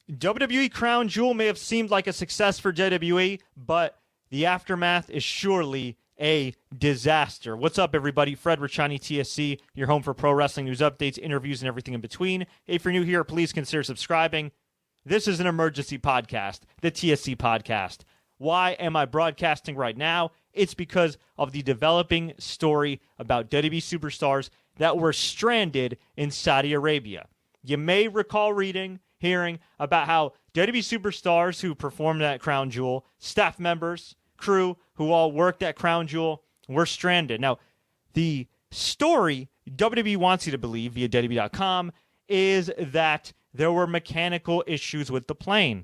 WWE Crown Jewel may have seemed like a success for WWE, but the aftermath is surely a disaster. What's up, everybody? Fred Richani, TSC, your home for pro wrestling news updates, interviews, and everything in between. If you're new here, please consider subscribing. This is an emergency podcast, the TSC podcast. Why am I broadcasting right now? It's because of the developing story about WWE superstars that were stranded in Saudi Arabia. You may recall hearing about how WWE superstars who performed at Crown Jewel, staff members, crew who all worked at Crown Jewel, were stranded. Now, the story WWE wants you to believe via WWE.com is that there were mechanical issues with the plane,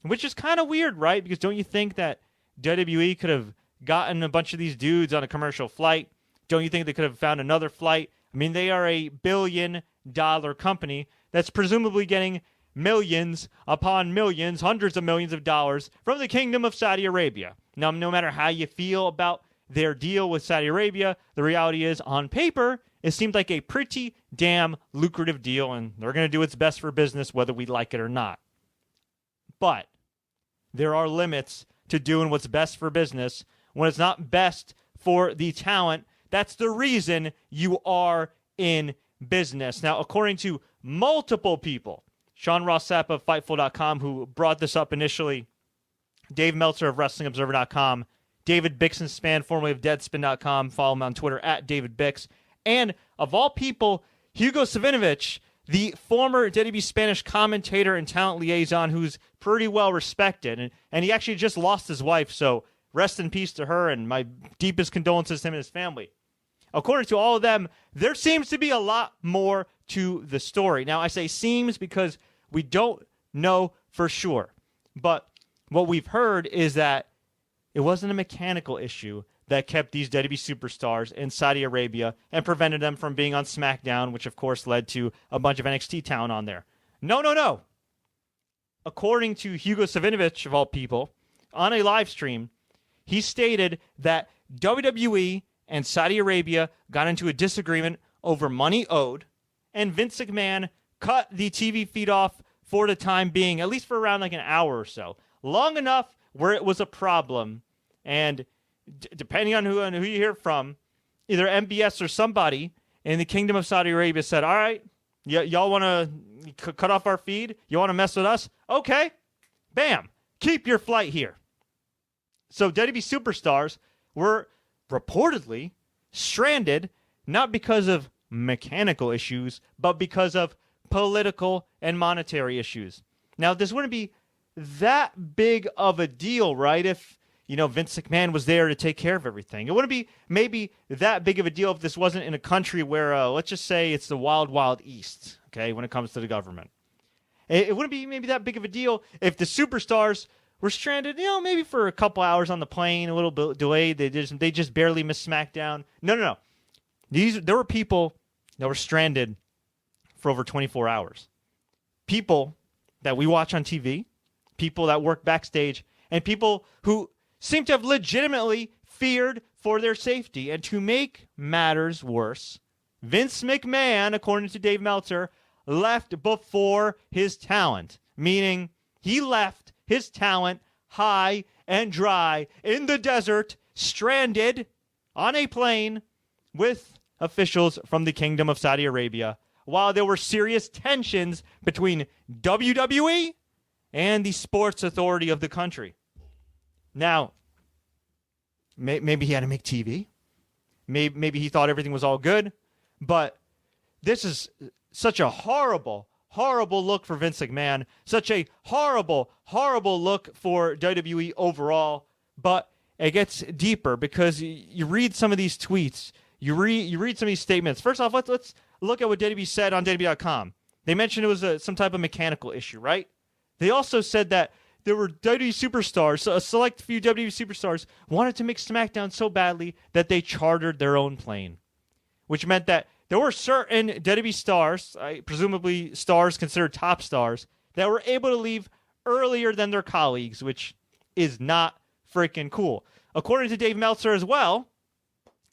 which is kind of weird, right? Because don't you think that WWE could have gotten a bunch of these dudes on a commercial flight? Don't you think they could have found another flight? I mean, they are a billion-dollar company that's presumably getting millions upon millions, hundreds of millions of dollars from the Kingdom of Saudi Arabia. Now, no matter how you feel about their deal with Saudi Arabia, the reality is, on paper, it seemed like a pretty damn lucrative deal, and they're going to do what's best for business whether we like it or not. But there are limits to doing what's best for business when it's not best for the talent. That's the reason you are in business. Now, according to multiple people, Sean Ross Sapp of Fightful.com, who brought this up initially, Dave Meltzer of WrestlingObserver.com, David Bixenspan, formerly of Deadspin.com, follow him on Twitter at DavidBix, and of all people, Hugo Savinovich, the former WWE Spanish commentator and talent liaison who's pretty well respected, and he actually just lost his wife, so rest in peace to her, and my deepest condolences to him and his family. According to all of them, there seems to be a lot more to the story. Now, I say seems because we don't know for sure, but what we've heard is that it wasn't a mechanical issue that kept these WWE superstars in Saudi Arabia and prevented them from being on SmackDown, which of course led to a bunch of NXT talent on there. No. According to Hugo Savinovich, of all people, on a live stream, he stated that WWE and Saudi Arabia got into a disagreement over money owed, and Vince McMahon cut the TV feed off for the time being, at least for around like an hour or so. Long enough where it was a problem, and depending on who you hear from, either MBS or somebody in the Kingdom of Saudi Arabia said, all right, y'all want to cut off our feed? You want to mess with us? Okay. Bam. Keep your flight here. So WWE superstars were reportedly stranded, not because of mechanical issues, but because of political and monetary issues. Now, this wouldn't be that big of a deal, right, if Vince McMahon was there to take care of everything. It wouldn't be maybe that big of a deal if this wasn't in a country where, let's just say it's the wild, wild East, okay, when it comes to the government. It wouldn't be maybe that big of a deal if the superstars were stranded, maybe for a couple hours on the plane, a little bit delayed. They just barely missed SmackDown. No. There were people that were stranded for over 24 hours. People that we watch on TV, people that work backstage, and people who seem to have legitimately feared for their safety. And to make matters worse, Vince McMahon, according to Dave Meltzer, left before his talent, meaning he left his talent high and dry in the desert, stranded on a plane with officials from the Kingdom of Saudi Arabia, while there were serious tensions between WWE and the sports authority of the country. Now, maybe he had to make TV. Maybe he thought everything was all good. But this is such a horrible look for Vince McMahon. Such a horrible look for WWE overall. But it gets deeper because you read some of these tweets. You read some of these statements. First off, let's look at what WWE said on WWE.com. They mentioned it was some type of mechanical issue, right? They also said that there were WWE superstars, a select few WWE superstars, wanted to make SmackDown so badly that they chartered their own plane, which meant that there were certain WWE stars, presumably stars considered top stars, that were able to leave earlier than their colleagues, which is not freaking cool. According to Dave Meltzer as well,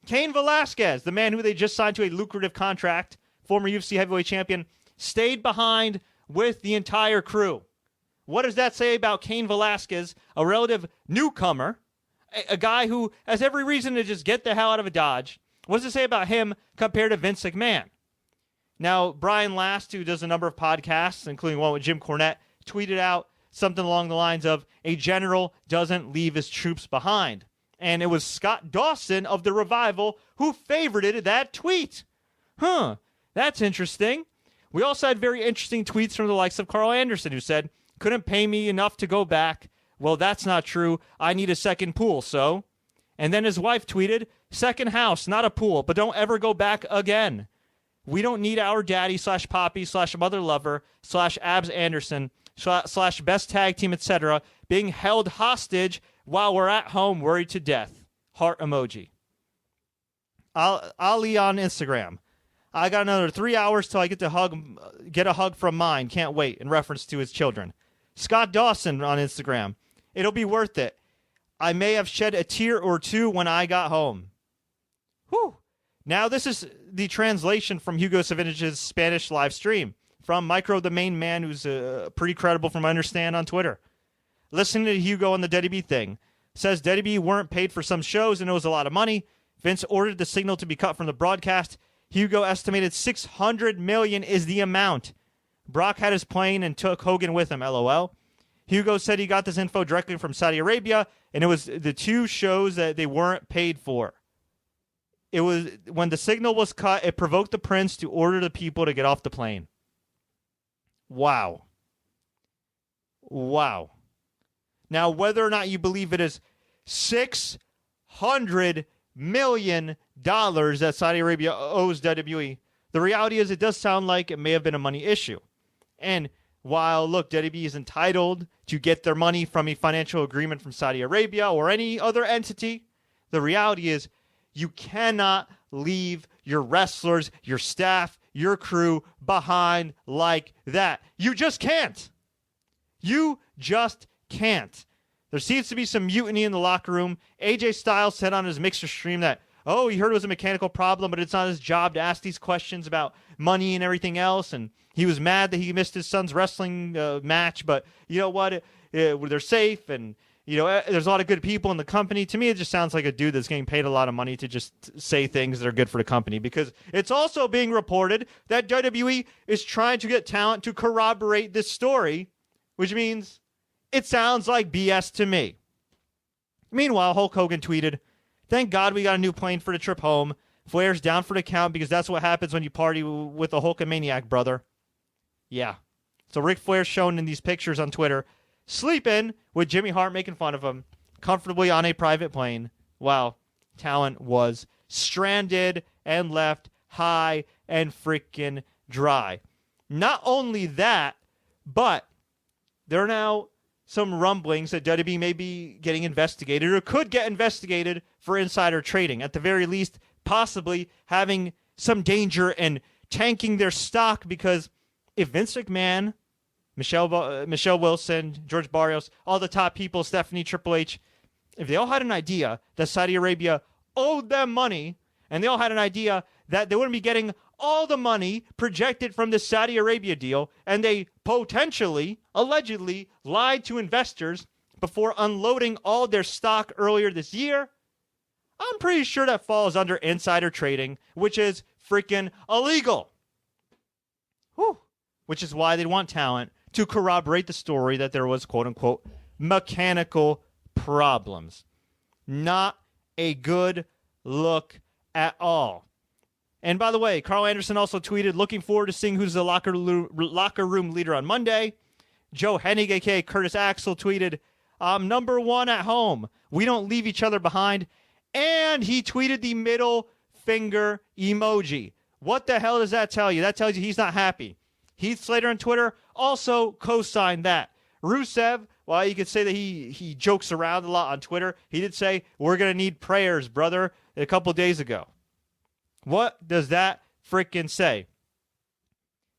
Cain Velasquez, the man who they just signed to a lucrative contract, former UFC heavyweight champion, stayed behind with the entire crew. What does that say about Cain Velasquez, a relative newcomer, a guy who has every reason to just get the hell out of a Dodge? What does it say about him compared to Vince McMahon? Now, Brian Last, who does a number of podcasts, including one with Jim Cornette, tweeted out something along the lines of, a general doesn't leave his troops behind. And it was Scott Dawson of The Revival who favorited that tweet. That's interesting. We also had very interesting tweets from the likes of Carl Anderson, who said, couldn't pay me enough to go back. Well, that's not true. I need a second pool, so. And then his wife tweeted, second house, not a pool, but don't ever go back again. We don't need our daddy / poppy / mother lover / Abs Anderson / best tag team, etc. being held hostage while we're at home worried to death. Heart emoji. Ali on Instagram. I got another 3 hours till I get a hug from mine. Can't wait, in reference to his children. Scott Dawson on Instagram. It'll be worth it. I may have shed a tear or two when I got home. Whew. Now, this is the translation from Hugo Savinovich's Spanish live stream from Micro, the main man, who's pretty credible from what I understand on Twitter. Listening to Hugo on the WWE thing. Says WWE weren't paid for some shows and it was a lot of money. Vince ordered the signal to be cut from the broadcast. Hugo estimated $600 million is the amount. Brock had his plane and took Hogan with him, LOL. Hugo said he got this info directly from Saudi Arabia, and it was the two shows that they weren't paid for. It was when the signal was cut, it provoked the prince to order the people to get off the plane. Wow. Now, whether or not you believe it is $600 million that Saudi Arabia owes WWE, the reality is it does sound like it may have been a money issue. And while, look, WWE is entitled to get their money from a financial agreement from Saudi Arabia or any other entity, the reality is you cannot leave your wrestlers, your staff, your crew behind like that. You just can't. You just can't. There seems to be some mutiny in the locker room. AJ Styles said on his Mixer stream that, he heard it was a mechanical problem, but it's not his job to ask these questions about money and everything else. And he was mad that he missed his son's wrestling match. But you know what? They're safe, and there's a lot of good people in the company. To me, it just sounds like a dude that's getting paid a lot of money to just say things that are good for the company. Because it's also being reported that WWE is trying to get talent to corroborate this story, which means it sounds like BS to me. Meanwhile, Hulk Hogan tweeted, "Thank God we got a new plane for the trip home. Flair's down for the count because that's what happens when you party with a Hulkamaniac, brother." Yeah. So Ric Flair's shown in these pictures on Twitter, sleeping with Jimmy Hart making fun of him, comfortably on a private plane, while talent was stranded and left high and freaking dry. Not only that, but there are now some rumblings that WWE may be getting investigated or could get investigated for insider trading. At the very least, possibly having some danger and tanking their stock, because if Vince McMahon, Michelle Wilson, George Barrios, all the top people, Stephanie, Triple H, if they all had an idea that Saudi Arabia owed them money, and they all had an idea that they wouldn't be getting all the money projected from the Saudi Arabia deal, and they potentially, allegedly, lied to investors before unloading all their stock earlier this year, I'm pretty sure that falls under insider trading, which is freaking illegal. Whew. Which is why they want talent to corroborate the story that there was, quote-unquote, mechanical problems. Not a good look at all. And by the way, Carl Anderson also tweeted, looking forward to seeing who's the locker room leader on Monday. Joe Hennig, a.k.a. Curtis Axel, tweeted, I'm number one at home. We don't leave each other behind. And he tweeted the middle finger emoji. What the hell does that tell you? That tells you he's not happy. Heath Slater on Twitter also co-signed that. Rusev, well, you could say that he jokes around a lot on Twitter. He did say, we're going to need prayers, brother, a couple days ago. What does that frickin' say?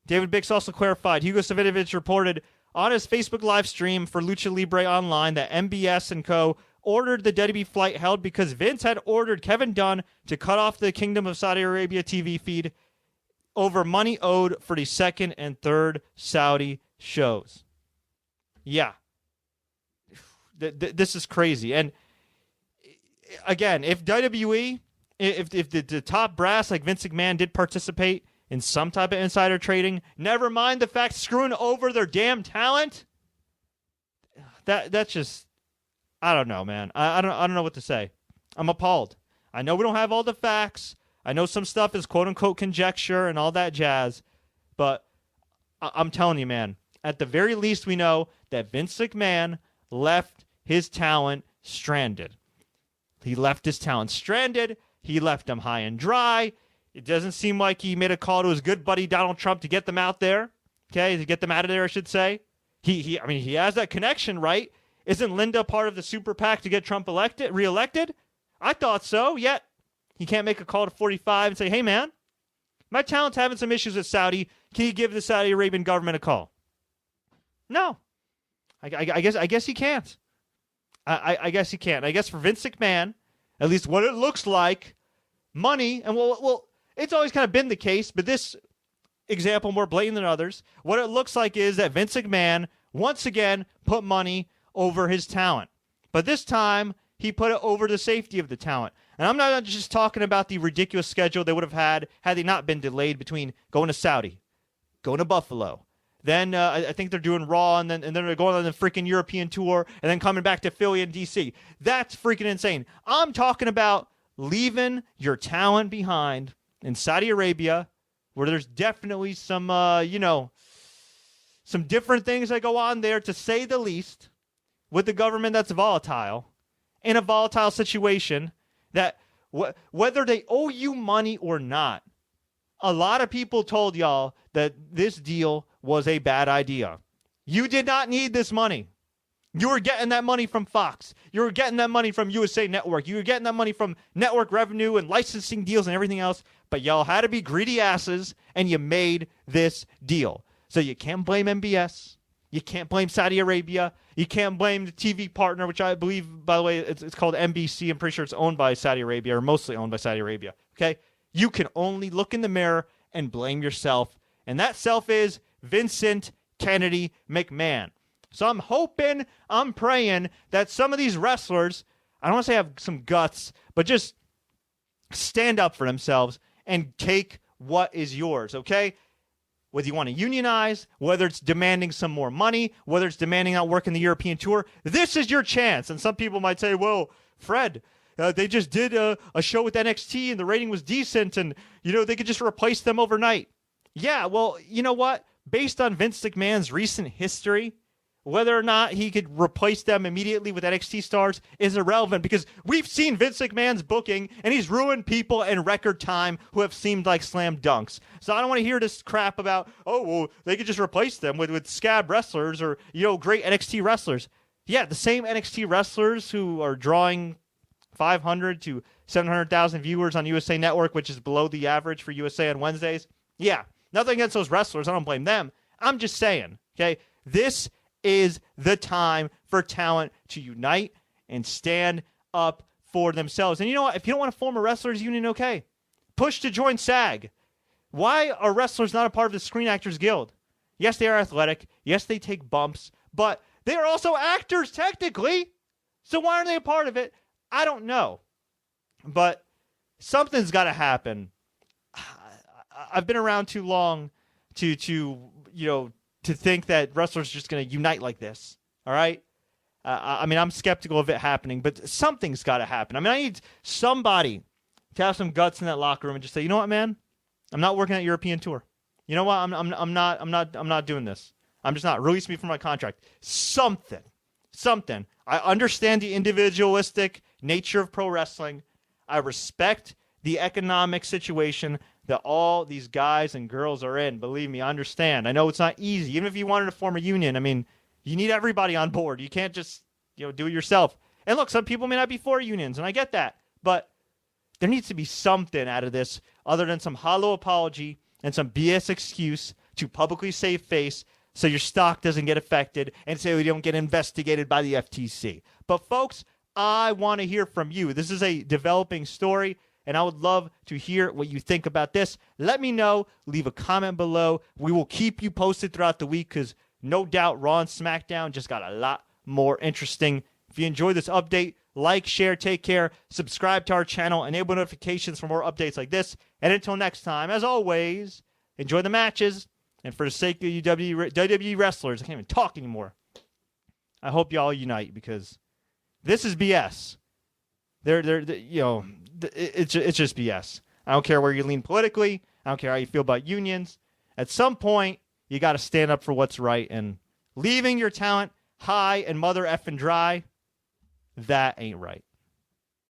David Bix also clarified. Hugo Savinovich reported on his Facebook live stream for Lucha Libre Online that MBS and Co. ordered the WWE flight held because Vince had ordered Kevin Dunn to cut off the Kingdom of Saudi Arabia TV feed over money owed for the second and third Saudi shows. Yeah. This is crazy. And again, if WWE, if the top brass like Vince McMahon did participate in some type of insider trading, never mind the fact screwing over their damn talent, that's just, I don't know, man. I don't know what to say. I'm appalled. I know we don't have all the facts. I know some stuff is quote unquote conjecture and all that jazz, but I'm telling you, man, at the very least we know that Vince McMahon left his talent stranded. He left his talent stranded. He left them high and dry. It doesn't seem like he made a call to his good buddy Donald Trump to get them out there. Okay, to get them out of there, I should say. He has that connection, right? Isn't Linda part of the super PAC to get Trump reelected? I thought so, yet he can't make a call to 45 and say, hey, man, my talent's having some issues with Saudi. Can you give the Saudi Arabian government a call? No. I guess he can't. I guess he can't. I guess for Vince McMahon, at least what it looks like, money, and well, it's always kind of been the case, but this example more blatant than others, what it looks like is that Vince McMahon once again put money over his talent. But this time, he put it over the safety of the talent. And I'm not just talking about the ridiculous schedule they would have had they not been delayed between going to Saudi, going to Buffalo. Then I think they're doing Raw, and then they're going on the freaking European tour, and then coming back to Philly and D.C. That's freaking insane. I'm talking about leaving your talent behind in Saudi Arabia, where there's definitely some, some different things that go on there, to say the least, with the government that's volatile, in a volatile situation that whether they owe you money or not, a lot of people told y'all that this deal was a bad idea. You did not need this money. You were getting that money from Fox. You were getting that money from USA Network. You were getting that money from network revenue and licensing deals and everything else. But y'all had to be greedy asses, and you made this deal. So you can't blame MBS. You can't blame Saudi Arabia. You can't blame the TV partner, which I believe, by the way, it's called NBC. I'm pretty sure it's owned by Saudi Arabia, or mostly owned by Saudi Arabia. Okay? You can only look in the mirror and blame yourself. And that self is Vincent Kennedy McMahon. So I'm hoping, I'm praying that some of these wrestlers, I don't want to say have some guts, but just stand up for themselves and take what is yours, okay? Whether you want to unionize, whether it's demanding some more money, whether it's demanding not work in the European tour, this is your chance. And some people might say, well, Fred, they just did a show with NXT and the rating was decent, and, they could just replace them overnight. Yeah, well, you know what? Based on Vince McMahon's recent history, whether or not he could replace them immediately with NXT stars is irrelevant, because we've seen Vince McMahon's booking, and he's ruined people in record time who have seemed like slam dunks. So I don't want to hear this crap about, oh, well, they could just replace them with scab wrestlers or, great NXT wrestlers. Yeah, the same NXT wrestlers who are drawing 500 to 700,000 viewers on USA Network, which is below the average for USA on Wednesdays. Yeah, nothing against those wrestlers. I don't blame them. I'm just saying, okay, this is the time for talent to unite and stand up for themselves. And you know what? If you don't want to form a wrestlers union, okay. Push to join SAG. Why are wrestlers not a part of the Screen Actors Guild? Yes, they are athletic. Yes, they take bumps. But they are also actors, technically. So why aren't they a part of it? I don't know. But something's got to happen. I've been around too long to think that wrestlers are just going to unite like this, all right? I'm skeptical of it happening, but something's got to happen. I need somebody to have some guts in that locker room and just say, you know what, man? I'm not working at European tour. You know what? I'm not doing this. I'm just not. Release me from my contract. Something. I understand the individualistic nature of pro wrestling. I respect the economic situation that all these guys and girls are in. Believe me, I understand. I know it's not easy. Even if you wanted to form a union, you need everybody on board. You can't just, do it yourself. And look, some people may not be for unions, and I get that. But there needs to be something out of this other than some hollow apology and some BS excuse to publicly save face so your stock doesn't get affected and so you don't get investigated by the FTC. But folks, I want to hear from you. This is a developing story, and I would love to hear what you think about this. Let me know. Leave a comment below. We will keep you posted throughout the week because no doubt Raw and SmackDown just got a lot more interesting. If you enjoyed this update, like, share, take care, subscribe to our channel, enable notifications for more updates like this. And until next time, as always, enjoy the matches. And for the sake of you WWE wrestlers, I can't even talk anymore. I hope y'all unite because this is BS. It's just BS. I don't care where you lean politically. I don't care how you feel about unions. At some point, you got to stand up for what's right. And leaving your talent high and mother effing dry, that ain't right.